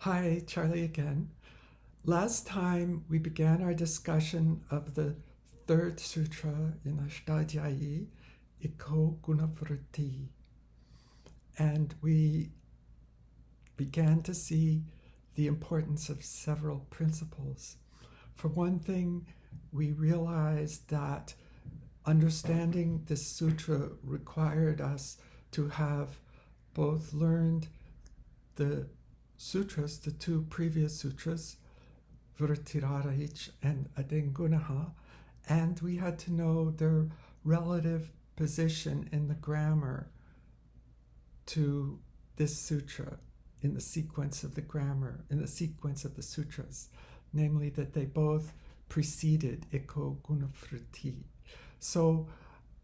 Hi, Charlie again. Last time we began our discussion of the third sutra in Ashtadhyayi, Iko Gunavritti, and we began to see the importance of several principles. For one thing, we realized that understanding this sutra required us to have both learned the sutras, the two previous sutras, Vrittirarahich and Adengunaha, and we had to know their relative position in the grammar to this sutra, in the sequence of the grammar, in the sequence of the sutras, namely that they both preceded Iko Gunavritti. So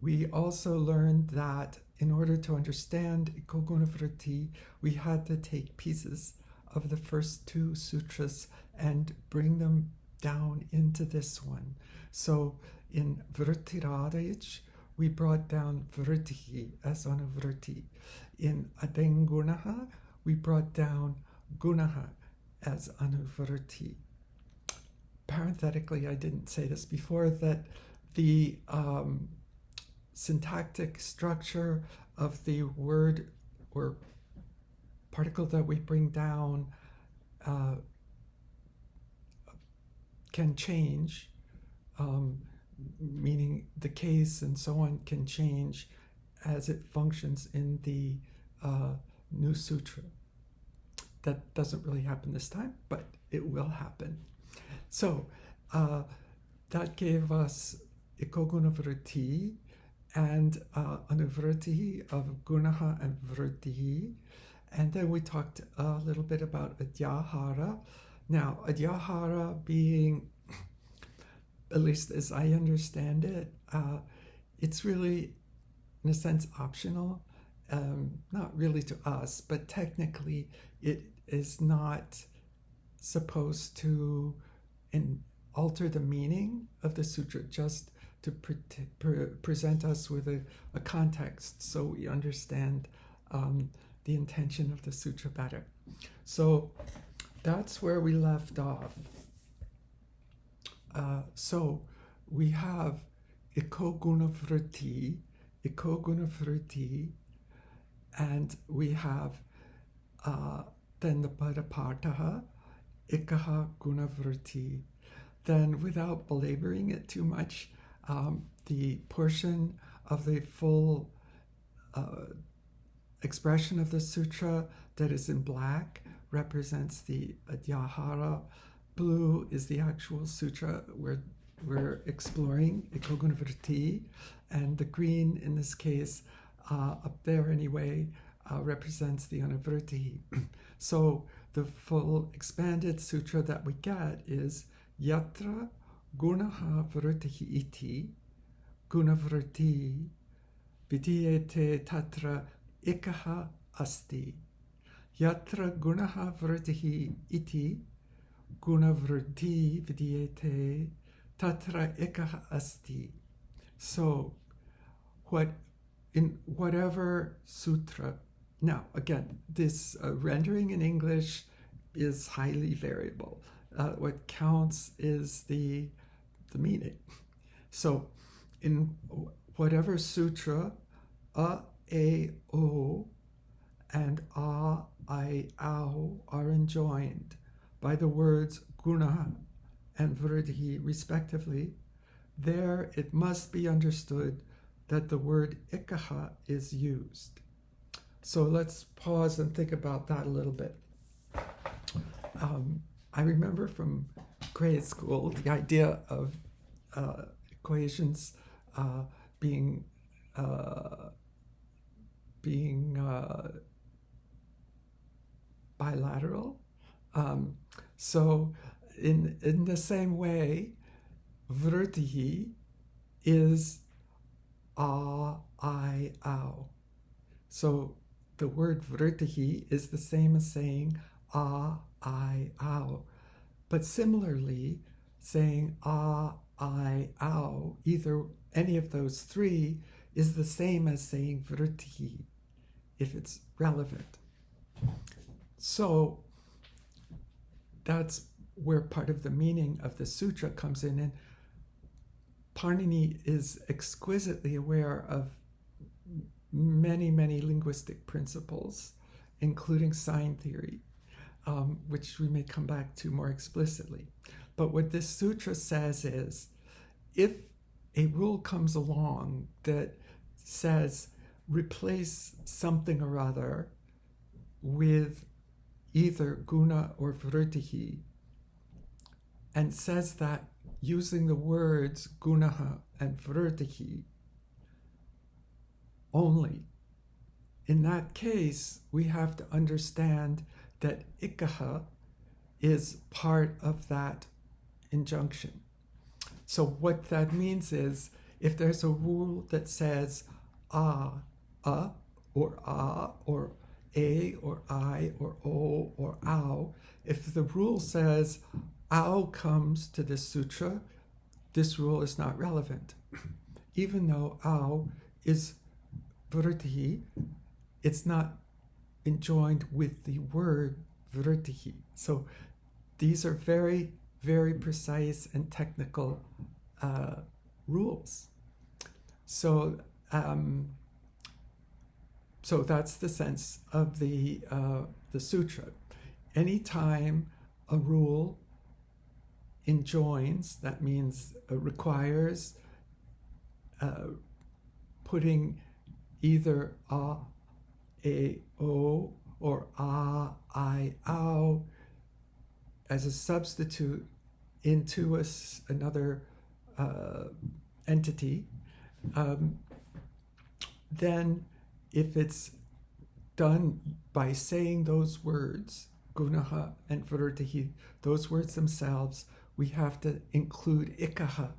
we also learned that in order to understand Iko Gunavritti, we had to take pieces of the first two sutras and bring them down into this one. So in Vrittirarahich, we brought down Vritti as anuvritti. In Adengunaha, we brought down Gunaha as anuvritti. Parenthetically, I didn't say this before, that the syntactic structure of the word or particle that we bring down can change, meaning the case and so on can change as it functions in the new sutra. That doesn't really happen this time, but it will happen. So that gave us Iko Gunavritti and anuvritti of Gunaha and Vritti. And then we talked a little bit about Adhyahara. Now, Adhyahara being, at least as I understand it, it's really, in a sense, optional. Not really to us, but technically it is not supposed to alter the meaning of the sutra, just to present us with a context so we understand the intention of the sutra better. So that's where we left off. So we have Iko Gunavritti, and we have then the Padapartaha, Ikaha Gunavritti. Then, without belaboring it too much, the portion of the full expression of the sutra that is in black represents the Adhyahara. Blue is the actual sutra where we're exploring Iko Gunavritti, and the green in this case, up there anyway, represents the anuvritti. So the full expanded sutra that we get is Yatra Gunaha Vritti iti Gunavritti Vidiyete Tatra Ikaha Asti. Yatra Gunaha Vritti iti Gunavritti Vidiyete Tatra Ikaha Asti. So in whatever sutra, now again, this rendering in English is highly variable. What counts is the meaning. So in whatever sutra, a, o, and a, I, ao are enjoined by the words guna and vriddhi respectively, there it must be understood that the word ikaha is used. So let's pause and think about that a little bit. I remember from grade school the idea of equations being bilateral. So in the same way, vriddhi is a, I, ao. So the word vriddhi is the same as saying a, I, ao. But similarly, saying a, I, ao, either any of those three, is the same as saying vriddhi, if it's relevant. So that's where part of the meaning of the sutra comes in. And Panini is exquisitely aware of many, many linguistic principles, including sign theory, which we may come back to more explicitly. But what this sutra says is, if a rule comes along that says replace something or other with either guna or vritti, and says that using the words gunaha and vritti only, in that case, we have to understand that ikaha is part of that injunction. So what that means is, if there's a rule that says a, or a, or I, or o, or ao, if the rule says ao comes to this sutra, this rule is not relevant. Even though ao is vritti, it's not enjoined with the word vritti. So these are very, very precise and technical rules. So that's the sense of the sutra. Anytime a rule enjoins, that means requires putting either a, o, or I, ao as a substitute into another entity, then if it's done by saying those words, gunaha and vritti, those words themselves, we have to include ikaha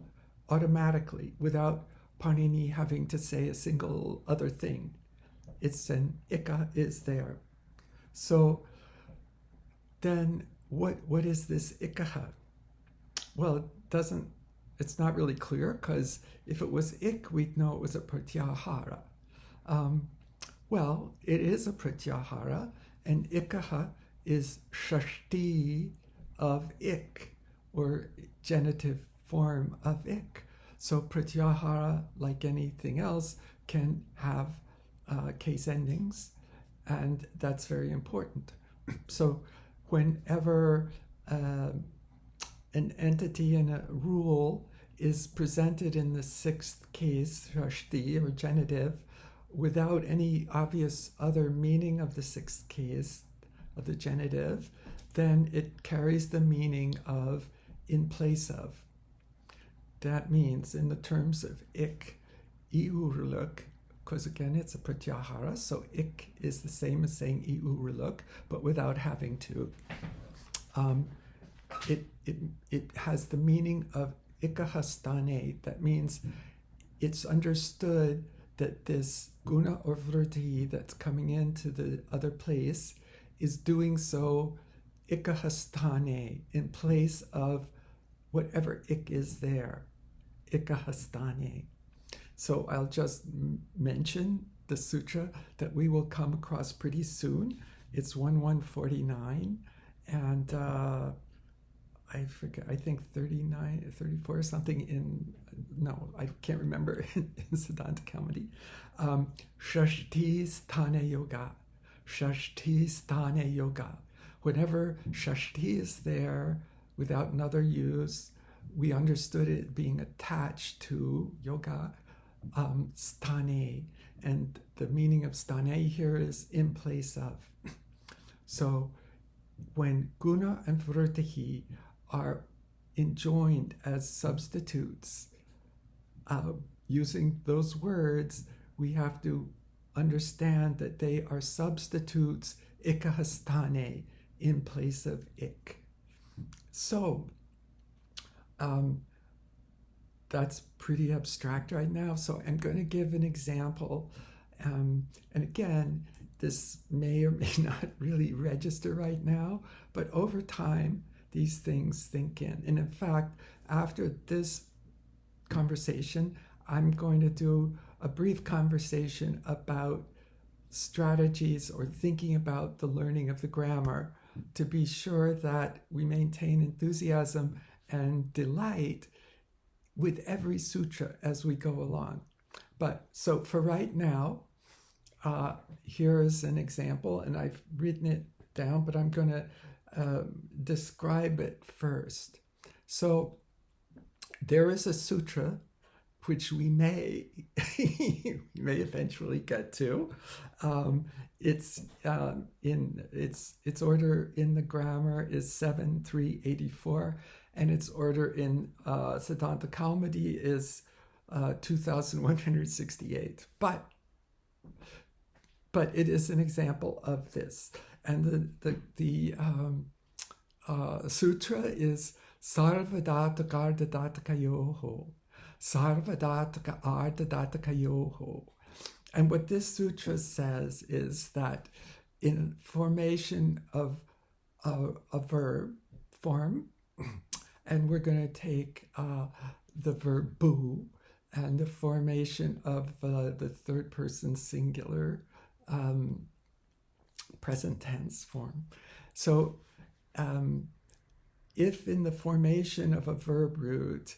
automatically without Panini having to say a single other thing. It's an ika is there. So then what is this ikaha? Well, it's not really clear, because if it was ik, we'd know it was a pratyahara. Well, it is a pratyahara, and ikaha is shashti of ik, or genitive form of ik. So pratyahara, like anything else, can have case endings, and that's very important. So whenever an entity in a rule is presented in the sixth case, shashti, or genitive, without any obvious other meaning of the sixth case of the genitive, then it carries the meaning of in place of. That means, in the terms of ik, iurluk, because again it's a pratyahara, so ik is the same as saying iurluk, but without having to. It has the meaning of ikahastane. That means it's understood that this guna or vritti that's coming into the other place is doing so ikahastane, in place of whatever ik is there, ikahastane. So I'll just mention the sutra that we will come across pretty soon. It's 1149, and I forget, I think 39, 34 or something I can't remember in Siddhanta Kaumudi. Shashti sthana yoga. Shashti sthana yoga. Whenever shashti is there without another use, we understood it being attached to yoga, sthane. And the meaning of sthane here is in place of. So when guna and vritti are enjoined as substitutes, using those words, we have to understand that they are substitutes ikahastane, in place of ik. So that's pretty abstract right now. So I'm going to give an example. And again, this may or may not really register right now, but over time, these things sink in. And in fact, after this conversation, I'm going to do a brief conversation about strategies or thinking about the learning of the grammar to be sure that we maintain enthusiasm and delight with every sutra as we go along. But so for right now, here is an example, and I've written it down, but I'm going to describe it first. So there is a sutra which we may eventually get to. Its order in the grammar is 7384, and its order in Siddhanta Kaumudi is 2168. But it is an example of this, and the sutra is Sarvadataka Ardhadataka Yoho. Sarvadataka Ardhadataka Yoho. And what this sutra says is that in formation of a verb form, and we're going to take the verb bu, and the formation of the third person singular present tense form. So if in the formation of a verb root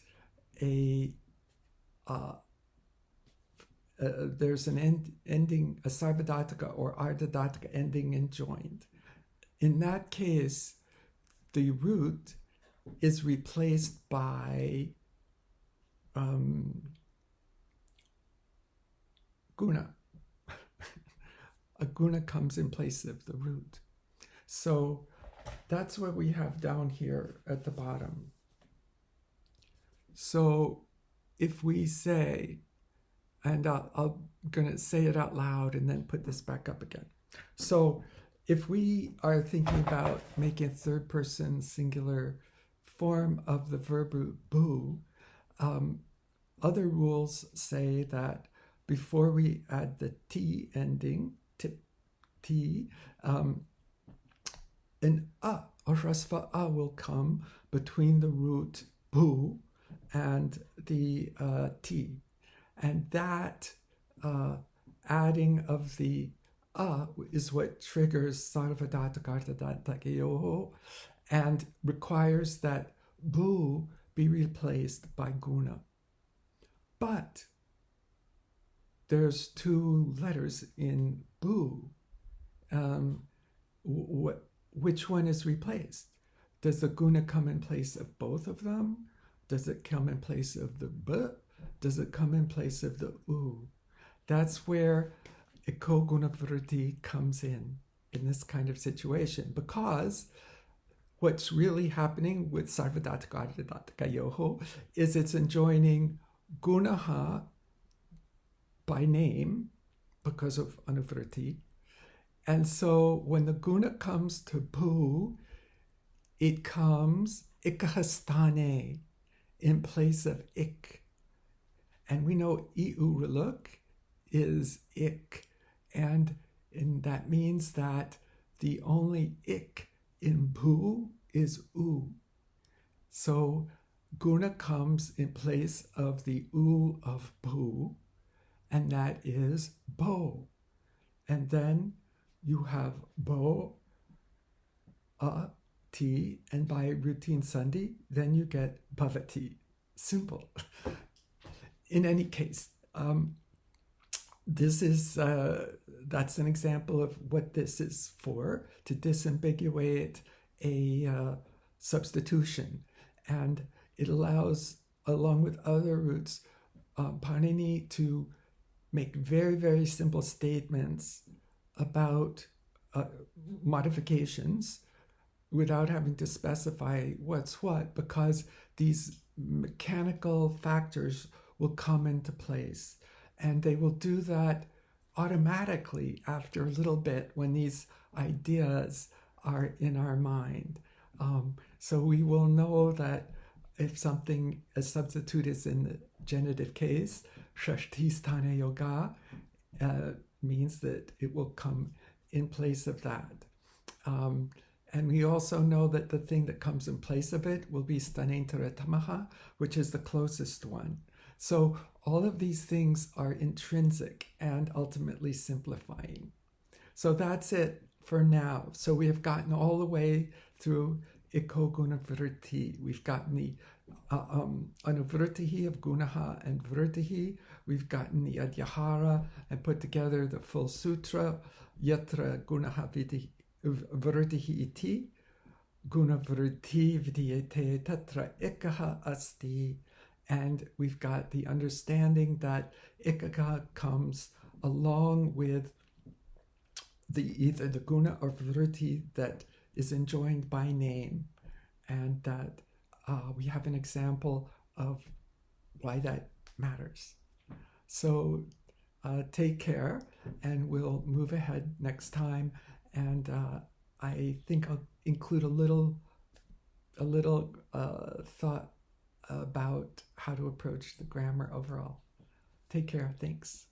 there's an ending, a sarvadataka or ardhadataka ending enjoined, in that case the root is replaced by guna. A guna comes in place of the root. So that's what we have down here at the bottom. So if we say, and I'm going to say it out loud and then put this back up again. So if we are thinking about making a third person singular form of the verb root bu, other rules say that before we add the t ending, t, an a, or rasva a, will come between the root bu and the t. And that adding of the is what triggers sarvadataka ardhadataka yoho and requires that bu be replaced by guna. But there's two letters in bu. Which one is replaced? Does the guna come in place of both of them? Does it come in place of the b? Does it come in place of the u? That's where eko gunavritti comes in this kind of situation, because what's really happening with sarvadataka ardhadataka yoho is it's enjoining gunaha by name because of anuvritti. And so when the guna comes to bu, it comes ikahastane in place of ik. And we know iu reluk is ik. And that means that the only ik in bu is u. So guna comes in place of the u of bu, and that is bo. And then you have bo, ti, and by routine sandhi, then you get bhavati. Simple. In any case, this is that's an example of what this is for, to disambiguate a substitution, and it allows, along with other roots, Panini to make very, very simple statements about modifications without having to specify what's what, because these mechanical factors will come into place. And they will do that automatically after a little bit when these ideas are in our mind. So we will know that if something, a substitute is in the genitive case, shashti sthana yoga means that it will come in place of that. And we also know that the thing that comes in place of it will be stanentara tamaha, which is the closest one. So all of these things are intrinsic and ultimately simplifying. So that's it for now. So we have gotten all the way through Iko Guna Vritti. We've gotten the Anuvritti of Gunaha and Vritti. We've gotten the Adhyahara and put together the full sutra, Yatra Gunaha Vritti iti, Guna Vritti Vidyate Tatra Ikaha Asti. And we've got the understanding that Ikaha comes along with either the guna or vritti that is enjoined by name, and that we have an example of why that matters. So take care, and we'll move ahead next time. And I think I'll include a little thought about how to approach the grammar overall. Take care. Thanks.